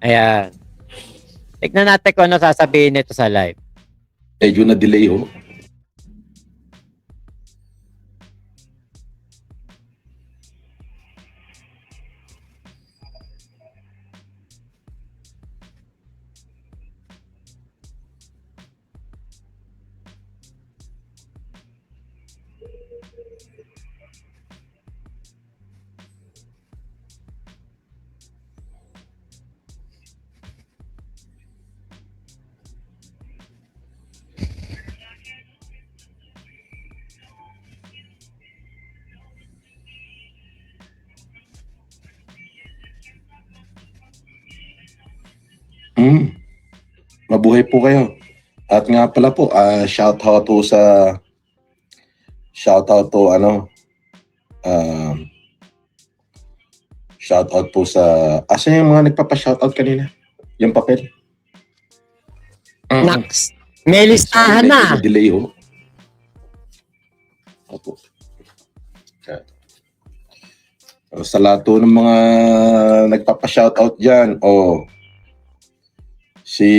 Ayan. Tignan natin kung ano sasabihin nito sa live. Medyo na-delay ho. Mabuhay po kayo. At nga pala po, shout out po sa shout out po asa yung mga nagpapa-shout out kanina? Yung papel. Next. May listahan na. Medyo delay ho. Opo. Sa lahat po ng mga nagpapa-shout out dyan, si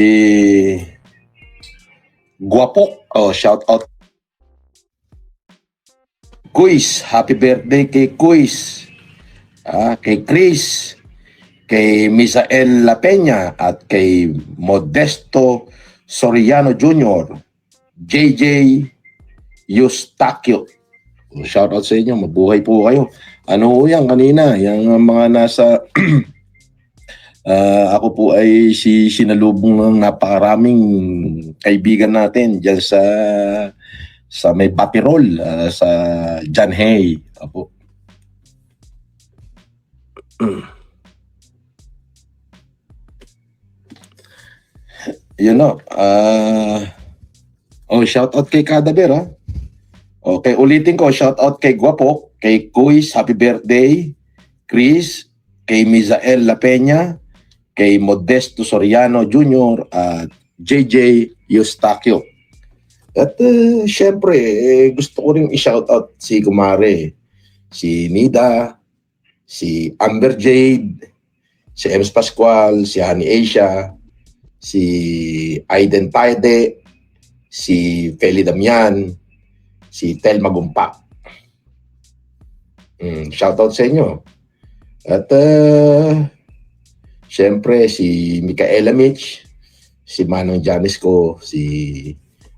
Guapok, shout out. Kuis, happy birthday kay Kuis. Kay Chris, kay Misael La Peña, at kay Modesto Soriano Jr., JJ Eustaquio. Shout out sa inyo, mabuhay po kayo. Ano ho yan kanina, yung mga nasa ako po ay sinalubong ng napakaraming kaibigan natin dyan sa may Papirol, sa John Hay. Apo. Yun o. Shout out kay Kadaber, ha? Okay, ulitin ko, shout out kay Guapok, kay Kuis, happy birthday, Chris, kay Misael La Peña, kay Modesto Soriano Jr., at JJ Eustaquio. At syempre, gusto ko rin i-shout out si Kumare, si Nida, si Amber Jade, si Ems Pascual, si Honey Asia, si Aiden Taide, si Feli Damian, si Tel Magumpa. Shout out sa inyo. At syempre si Micaela Mitch, si Manang Janice ko, si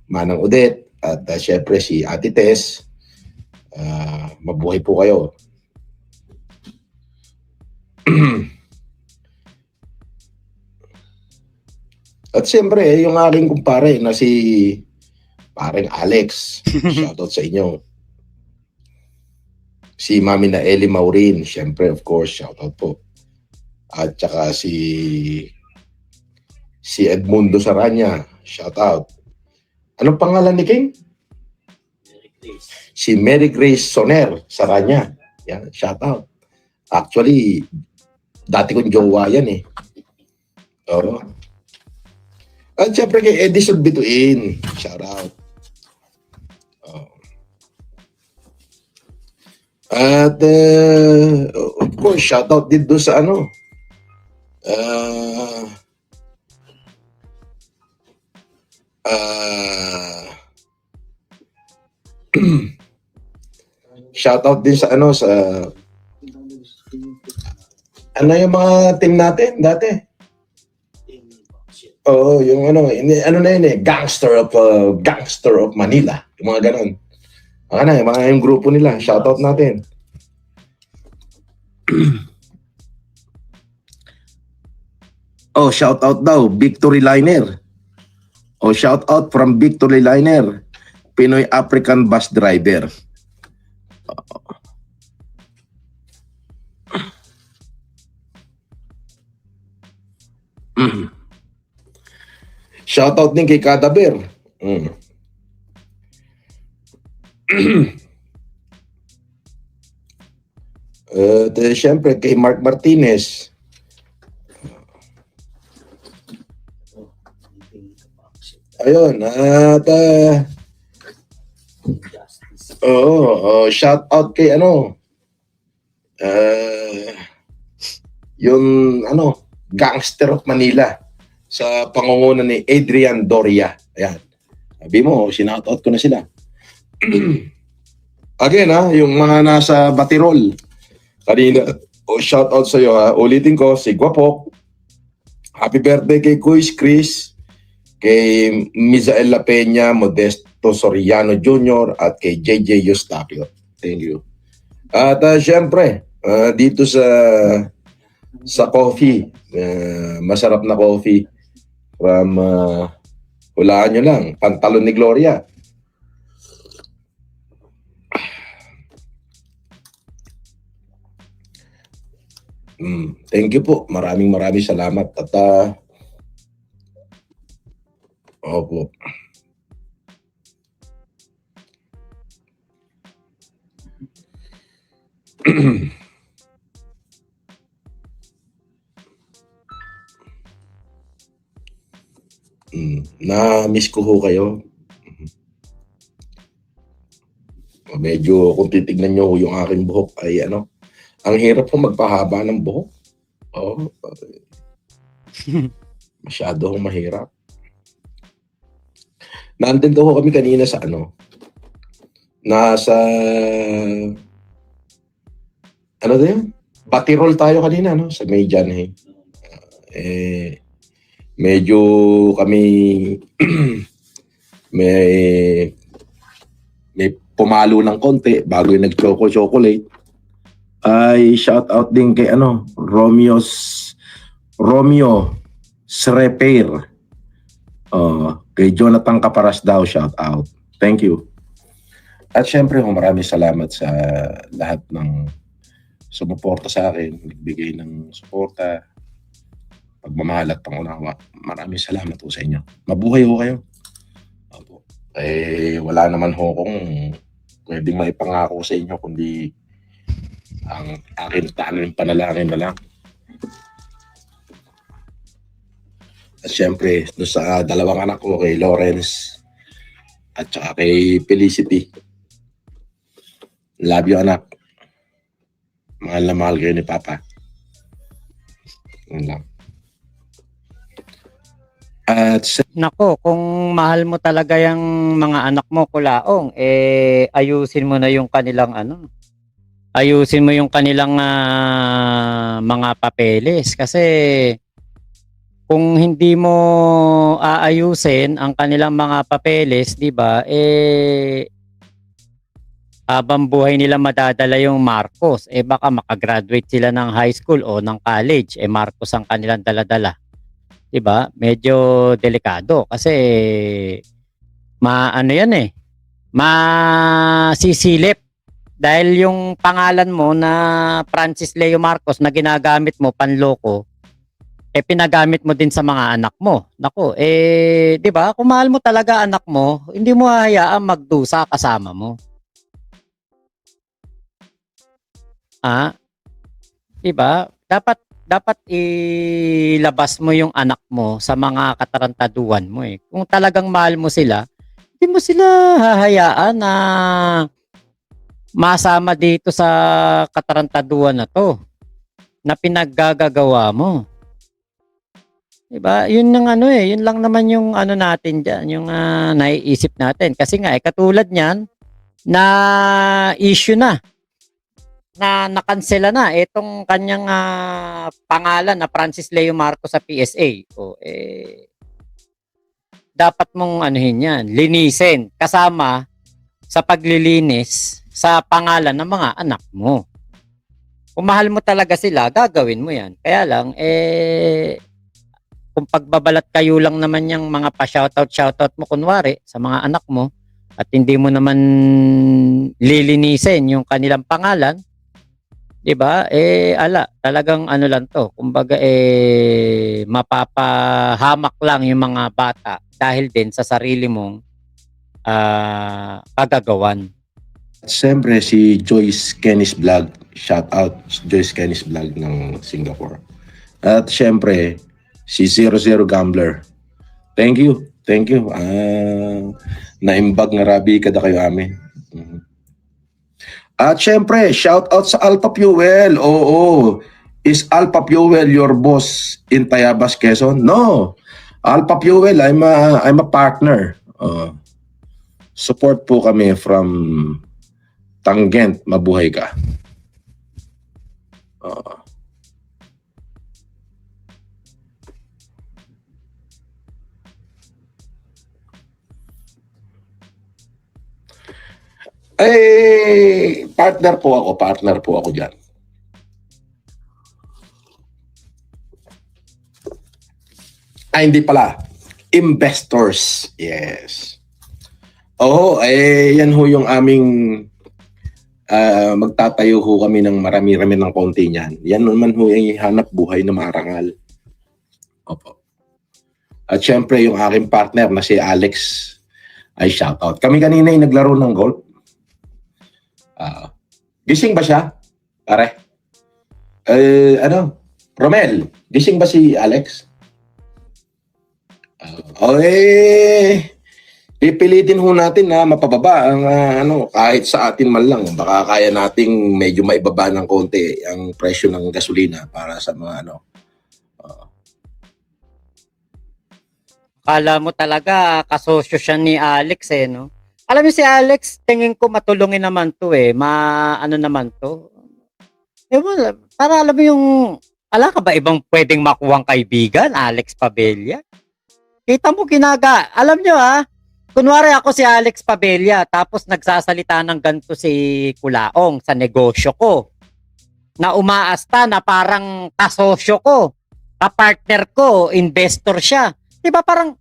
Manang Udet, at syempre si Ate Tess. Mabuhay po kayo. At syempre yung aking kumpare na si Pareng Alex, shoutout sa inyo. Si Mami na Eli Maurin, syempre of course, shoutout po. At saka si Edmundo Saranya, shoutout. Anong pangalan ni King? Si Mary Grace Soner Saranya. Yan, shoutout. Actually, dati kong jowa yan eh. Oo. At syempre kay Edison Bituin, shoutout. At of course, shoutout din doon sa shoutout din sa yung mga team natin dati. Oo, yung na yun Gangster of Manila, yung mga ganon. Yung grupo nila, shoutout natin. Shoutout daw, Victory Liner. Shoutout from Victory Liner, Pinoy African Bus Driver. Shoutout din kay Kadaber. Siyempre kay Mark Martinez. Ayun, at shout out kay yung Gangster of Manila sa pangunguna ni Adrian Doria. Ayan. Sabi mo, sinoutout ko na sila. Again yung mga nasa Batirol. Kanina, shoutout sa iyo Ulitin ko, si Guapok. Happy birthday kay Kuis Chris, kay Misael La Peña, Modesto Soriano Jr. at kay JJ Eustapio. Thank you. At syempre, dito sa coffee, masarap na coffee from hulaan nyo lang, Pantalon ni Gloria. Thank you po. Maraming salamat. At opo. Na-miss ko ho kayo. Medyo kung titignan nyo yung aking buhok ay ang hirap po magpahaba ng buhok. Masyado hong mahirap. Nandito ho kami kanina sa nasa yun? Batirol tayo kanina sa May Janhay. Medyo kami may pumalo ng konti bago yung nag-chocolate. Ay shout out din kay Romeo Srepair. Kay Jonathan Caparas daw, shout out. Thank you. At syempre maraming salamat sa lahat ng sumuporta sa akin, nagbigay ng suporta, pagmamahal at pangunawa. Maraming salamat po sa inyo. Mabuhay ho kayo. Wala naman ho kung pwedeng maipangako sa inyo kundi ang akin tanging panalangin na lang. At syempre, sa dalawang anak ko, kay Lawrence at saka kay Felicity. Love you, anak. Mahal na mahal kayo ni Papa. Yun lang. At Nako, kung mahal mo talaga yung mga anak mo, Kulaong, ayusin mo na yung kanilang ayusin mo yung kanilang mga papeles. Kasi kung hindi mo aayusin ang kanilang mga papeles, di ba, habang buhay nila madadala yung Marcos, baka makagraduate sila ng high school o ng college, Marcos ang kanilang daladala. Di ba? Medyo delikado kasi masisilip dahil yung pangalan mo na Francis Leo Marcos na ginagamit mo panloko, pinagamit mo din sa mga anak mo. Nako, di ba? Kung mahal mo talaga anak mo, hindi mo hahayaan magdusa kasama mo. Di ba? Dapat ilabas mo yung anak mo sa mga katarantaduhan mo . Kung talagang mahal mo sila, hindi mo sila hahayaan na masama dito sa katarantaduhan na to na pinaggagawa mo. Diba? Yun yung yun lang naman yung natin diyan, yung naiisip natin. Kasi nga katulad niyan na issue na nakansela na itong kanyang pangalan na Francis Leo Marcos sa PSA. Dapat mong yan, linisin kasama sa paglilinis sa pangalan ng mga anak mo. Kung mahal mo talaga sila, gagawin mo yan. Kaya lang, kung pagbabalat kayo lang naman yung mga pa-shoutout mo kunwari sa mga anak mo at hindi mo naman lilinisin yung kanilang pangalan, diba? Talagang lang to. Kumbaga, mapapahamak lang yung mga bata dahil din sa sarili mong kagagawan. Siyempre, si Joyce Kennis Vlog, shout out Joyce Kennis Vlog ng Singapore. At siyempre, si 00 Gambler. Thank you. Naimbag nga rabi kada kayo amin. At syempre, shout out sa Alpha Fuel. Oo. Is Alpha Fuel your boss in Tayabas, Quezon? No. Alpha Fuel, I'm a partner. Support po kami from Tangent, mabuhay ka. Partner po ako diyan. Hindi pala. Investors. Yes. Oo, yan ho yung aming magtatayo ho kami ng marami-rami ng konti niyan. Yan naman ho yung hanap buhay na marangal. Opo. At syempre yung aking partner na si Alex ay shoutout. Kami kanina ay naglaro ng golf. Gising ba siya? Pare? Romel, gising ba si Alex? Pipilitin ho natin na mapababa ang kahit sa atin man lang. Baka kaya nating medyo maibaba ng konti ang presyo ng gasolina para sa mga Kala mo talaga kasosyo siya ni Alex no? Alam niyo si Alex, tingin ko matulungin naman to naman to. Para alam mo yung, ala ka ba ibang pwedeng makuwang kaibigan, Alex Pabella? Kita mo alam niyo kunwari ako si Alex Pabella, tapos nagsasalita ng ganito si Kulaong sa negosyo ko, na umaasta na parang kasosyo ko, kapartner ko, investor siya. Diba parang,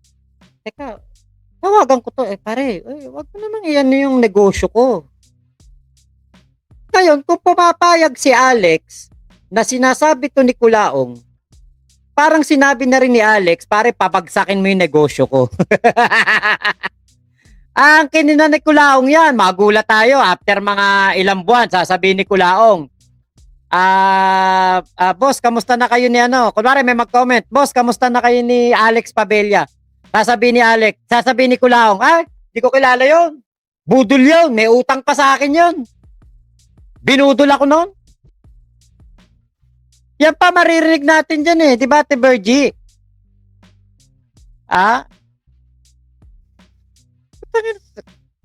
teka, tawagan ko to, pare, wag mo namang iyan yung negosyo ko. Ngayon, kung pumapayag si Alex na sinasabi to ni Kulaong, parang sinabi na rin ni Alex, pare, papagsakin mo yung negosyo ko. Ang kinina ni Kulaong yan, magulat tayo after mga ilang buwan, sasabihin ni Kulaong, boss, kamusta na kayo ni kunwari may mag-comment, boss, kamusta na kayo ni Alex Pabella? Sasabihin ni Kulaong, di ko kilala yon. Budol yon, may utang pa sa akin yon. Binudol ako noon. Yan pa maririnig natin dyan di ba, Ate Bergie?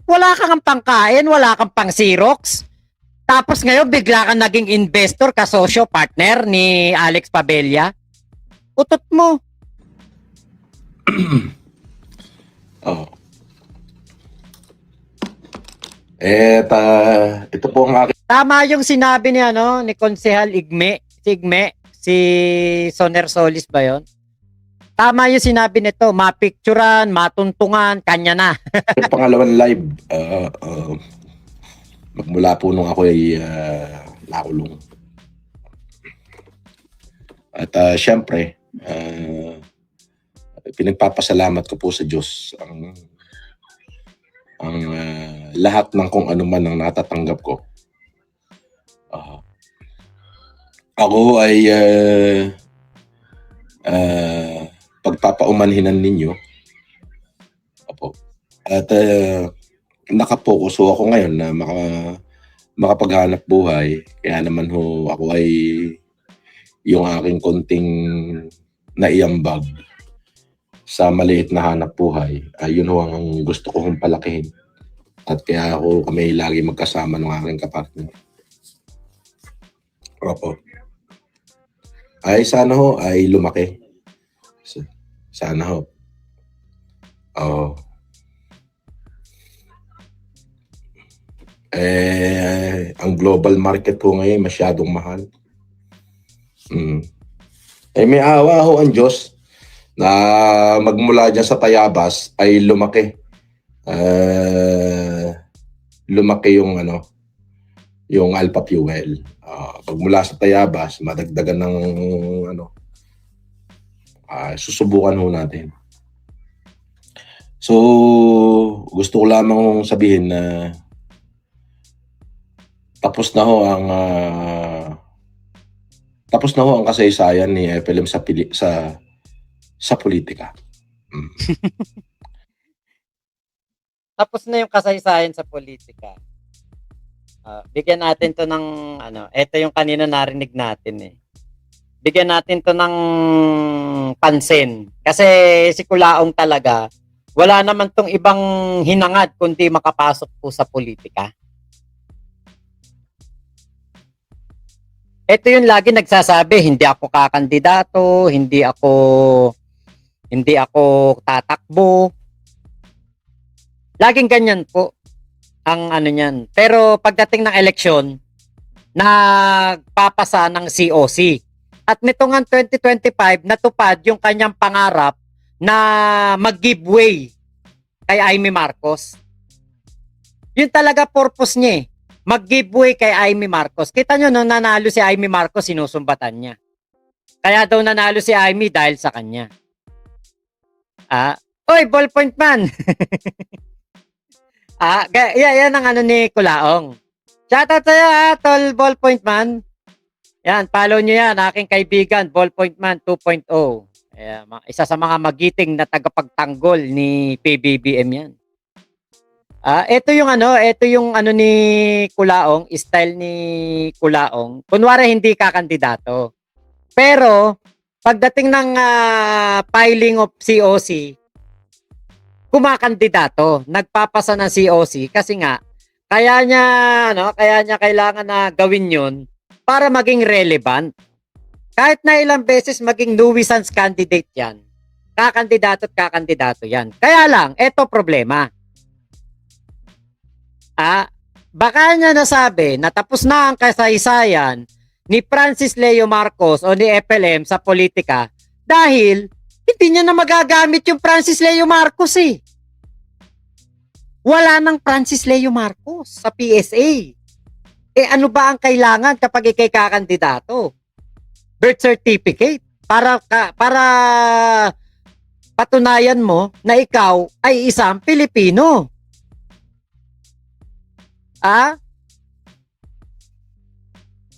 Wala kang pangkain, wala kang pang Xerox. Tapos ngayon, bigla kang naging investor, kasosyo, partner ni Alex Pabella. Utot mo. Ito po ang aking... Tama yung sinabi ni Konsehal si Soner Solis ba yon? Tama yung sinabi nito, mapicturan, matuntungan, kanya na. Pangalawang live, magmula po nung ako ay nakulong. At syempre, pinagpapasalamat ko po sa Diyos ang lahat ng kung ano man ang natatanggap ko. Ako ay pagpapaumanhinan ninyo. Opo. At nakapokus ho ako ngayon na makapaghanap buhay. Kaya naman ho ako ay yung aking konting naiambag sa maliit na hanap buhay. Yun ho ang gusto ko hong palakihin. At kaya kami lagi magkasama ng aking kapartner. Opo. Ay sana ho ay lumaki. Sana ho. Ang global market po ngayon masyadong mahal. May awa ho ang Diyos na magmula dyan sa Tayabas ay lumaki. Lumaki yung yung Alpha Fuel. Pagmula sa Tayabas, madagdagan ng susubukan ho natin. So, gusto ko lamang sabihin na tapos na ho ang kasaysayan ni FLM sa politika. Tapos na yung kasaysayan sa politika. Bigyan natin to ng ito yung kanina narinig natin Bigyan natin to ng pansin. Kasi si Kulaong talaga, wala naman tong ibang hinangad kundi makapasok po sa politika. Ito yung lagi nagsasabi, hindi ako kakandidato, hindi ako tatakbo. Laging ganyan po ang ano niyan. Pero pagdating ng eleksyon, nagpapasa ng COC. At nito nga 2025, natupad yung kanyang pangarap na mag-giveaway kay Amy Marcos. Yun talaga purpose niya eh. Mag-giveaway kay Amy Marcos. Kita nyo, nung nanalo si Amy Marcos, sinusumbatan niya. Kaya daw nanalo si Amy dahil sa kanya. Oy, ballpoint man! Yan ang ano ni Kulaong. Shoutout sa'yo tol ballpoint man. Yan, follow nyo yan, aking kaibigan, ballpoint man 2.0. Isa sa mga magiting na tagapagtanggol ni PBBM yan. Ito yung ano ni Kulaong, style ni Kulaong. Kunwari hindi ka kandidato. Pero pagdating ng filing of COC, kumakandidato, nagpapasa ng COC kasi nga kaya niya kailangan na gawin 'yon para maging relevant. Kahit na ilang beses maging nuisance candidate 'yan. Kakandidato yan. Kaya lang, ito problema. Baka niya nasabi na tapos na ang kasaysayan ni Francis Leo Marcos o ni FLM sa politika dahil hindi niya na magagamit yung Francis Leo Marcos eh. Wala nang Francis Leo Marcos sa PSA. Ano ba ang kailangan kapag ikay kakandidato? Birth certificate para patunayan mo na ikaw ay isang Pilipino.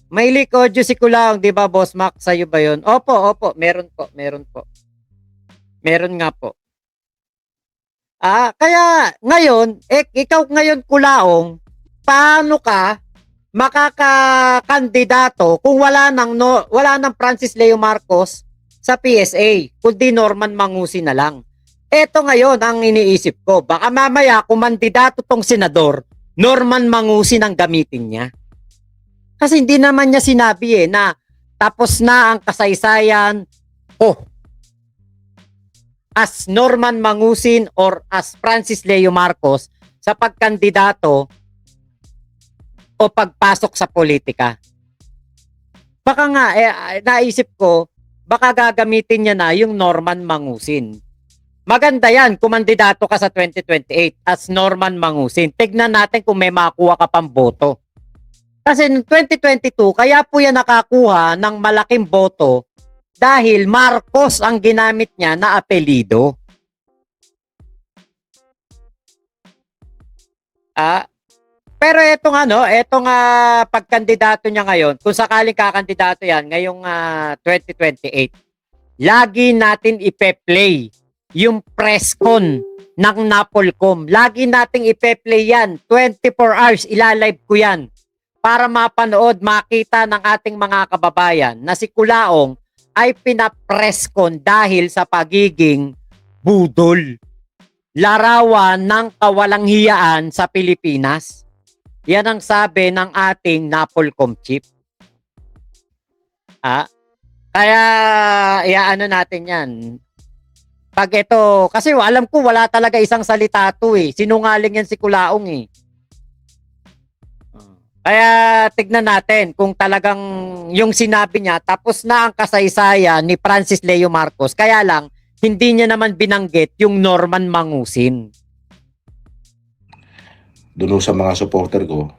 May leak audio si Kulaong, di ba, Boss Mac? Sa'yo ba yun? Opo, meron po. Meron nga po. Kaya ngayon, ikaw ngayon Kulaong, paano ka makakakandidato kung wala nang Francis Leo Marcos sa PSA, kundi Norman Mangusi na lang? Ito ngayon ang iniisip ko. Baka mamaya kumandidato tong senador, Norman Mangusi nang gamitin niya. Kasi hindi naman niya sinabi na tapos na ang kasaysayan as Norman Mangusin or as Francis Leo Marcos sa pagkandidato o pagpasok sa politika. Baka nga, naisip ko, baka gagamitin niya na yung Norman Mangusin. Maganda yan, kumandidato ka sa 2028 as Norman Mangusin. Tignan natin kung may makuha ka pang boto. Kasi noong 2022, kaya po yan nakakuha ng malaking boto dahil Marcos ang ginamit niya na apelido. Pero etong pagkandidato niya ngayon, kung sakaling kakandidato yan ngayong 2028, lagi natin ipe-play yung press con ng Napolcom. Lagi nating ipe-play yan. 24 hours, ilalive ko yan para mapanood, makita ng ating mga kababayan na si Kulaong ay pinapress con dahil sa pagiging budol. Larawan ng kawalanghiyaan sa Pilipinas. Yan ang sabi ng ating Napolcom chief. Kaya natin yan. Pag ito, kasi alam ko wala talaga isang salita to eh. Sinungaling yan si Kulaong eh. Kaya tignan natin kung talagang yung sinabi niya, tapos na ang kasaysayan ni Francis Leo Marcos. Kaya lang, hindi niya naman binanggit yung Norman Mangusin. Doon sa mga supporter ko,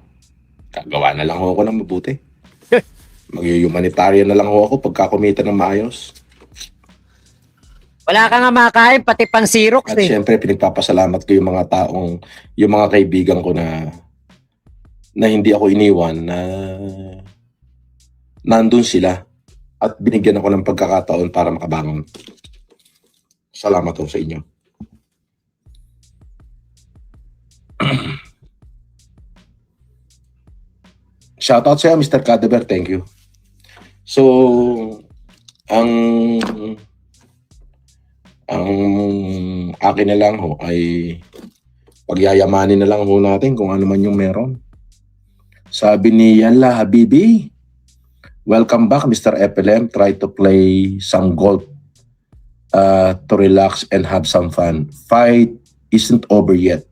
gagawa na lang ako ng mabuti. Mag-humanitarian na lang ako pagka kumita ng maayos. Wala ka nga makain, pati pang Xerox At syempre, pinagpapasalamat ko yung mga taong, yung mga kaibigan ko na hindi ako iniwan, na nandun sila at binigyan ako ng pagkakataon para makabangon. Salamat po sa inyo. Shoutout sa'yo, Mr. Cadever. Thank you. So, Ang ang akin na lang ho ay pagyayamanin na lang ho natin kung ano man yung meron. Sabi ni Yalla Habibi, welcome back Mr. FLM. Try to play some golf to relax and have some fun. Fight isn't over yet.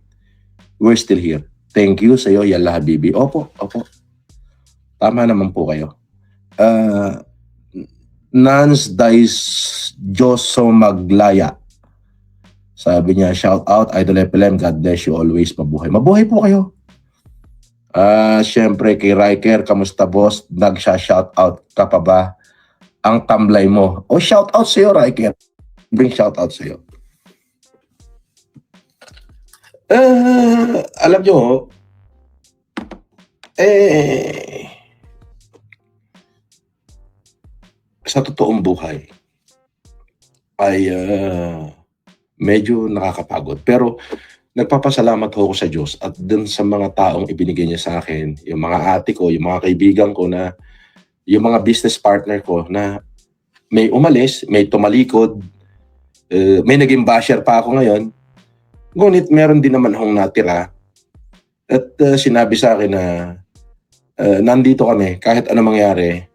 We're still here. Thank you sa iyo, Yalla Habibi. Opo. Tama naman po kayo. Nans Dice Joso Maglaya. Sabi niya, shout out, Idol FLM, God bless you always, mabuhay. Mabuhay po kayo. Siyempre kay Riker, kamusta boss? Nagsha-shout out ka pa ba? Ang tamlay mo. O shout out sa iyo, Riker. Bring shout out sa iyo. Alam nyo, sa totoong buhay ay medyo nakakapagod. Pero nagpapasalamat ako sa Diyos at dun sa mga taong ibinigay niya sa akin, yung mga ate ko, yung mga kaibigan ko na, yung mga business partner ko na may umalis, may tumalikod, may naging basher pa ako ngayon. Ngunit meron din naman akong natira at sinabi sa akin na nandito kami kahit ano mangyari,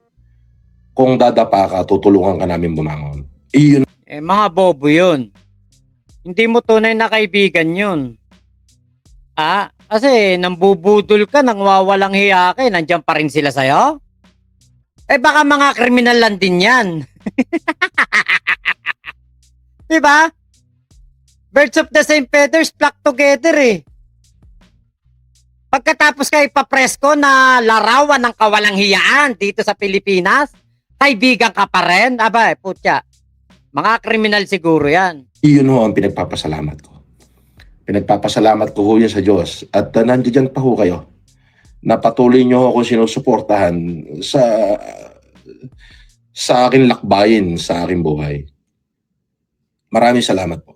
kung dadapa ka, tutulungan ka namin bumangon. Iyon. Mga bobo yun. Hindi mo tunay na kaibigan yun. Kasi nambubudol ka, nang wawalang hiya ka, nandiyan pa rin sila sa'yo? Baka mga kriminal lang din yan. Diba? Birds of the same feathers flock together eh. Pagkatapos kayo ipapresko na larawan ng kawalang hiyaan dito sa Pilipinas, kaibigan ka pa rin? Putya. Mga kriminal siguro yan. Iyon ho ang pinagpapasalamat ko. Pinagpapasalamat ko ho yan sa Diyos. At nandiyan pa ho kayo. Na patuloy nyo ako sinusuportahan sa aking lakbayin, sa aking buhay. Maraming salamat po.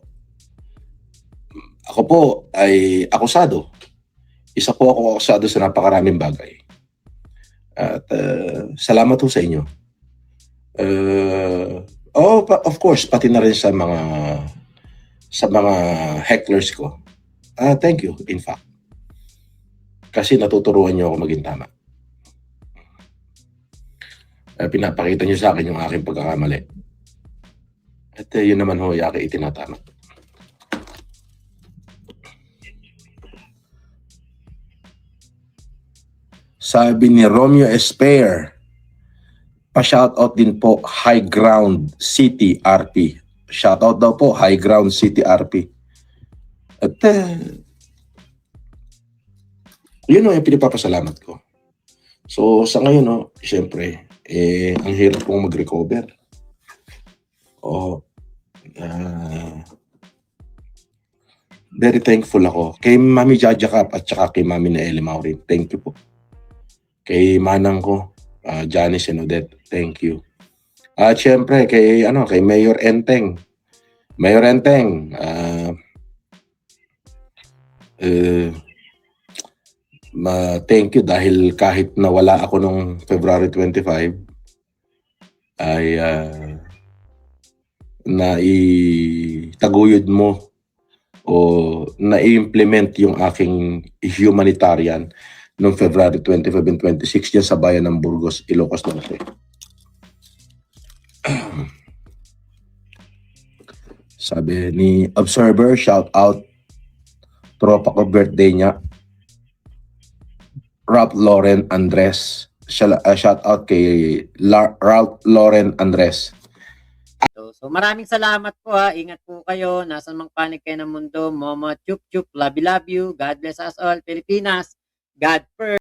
Ako po ay akusado. Isa po ako akusado sa napakaraming bagay. At salamat po sa inyo. Of course, pati na rin sa mga hecklers ko. Thank you, in fact. Kasi natuturuan niyo ako maging tama. Pinapakita niyo sa akin yung aking pagkakamali. At yun naman ho, yaki itinatama. Sabi ni Romeo Esper, pa-shoutout din po, High Ground City RP. Shoutout daw po, High Ground City RP. At yun yung pinipapasalamat ko. So sa ngayon, siyempre, ang hirap pong mag-recover. Very thankful ako. Kay Mami Jaja Cap at saka kay Mami Naeli Maureen. Thank you po. Kay Manang ko, Janice and Odette, thank you. At syempre kay Mayor Enteng. Mayor Enteng, thank you dahil kahit nawala ako nung February 25 ay naitaguyod mo o na-implement yung aking humanitarian noong February 25 and 26 dyan sa bayan ng Burgos, Ilocos Norte. Sabi ni Observer, shout out, tropa ko birthday niya, Ralph Lauren Andres. Shout out kay Ralph Lauren Andres. So maraming salamat po ha. Ingat po kayo. Nasaan mang panig kayo ng mundo. Momo, chup chup, love you. God bless us all. Pilipinas. God first.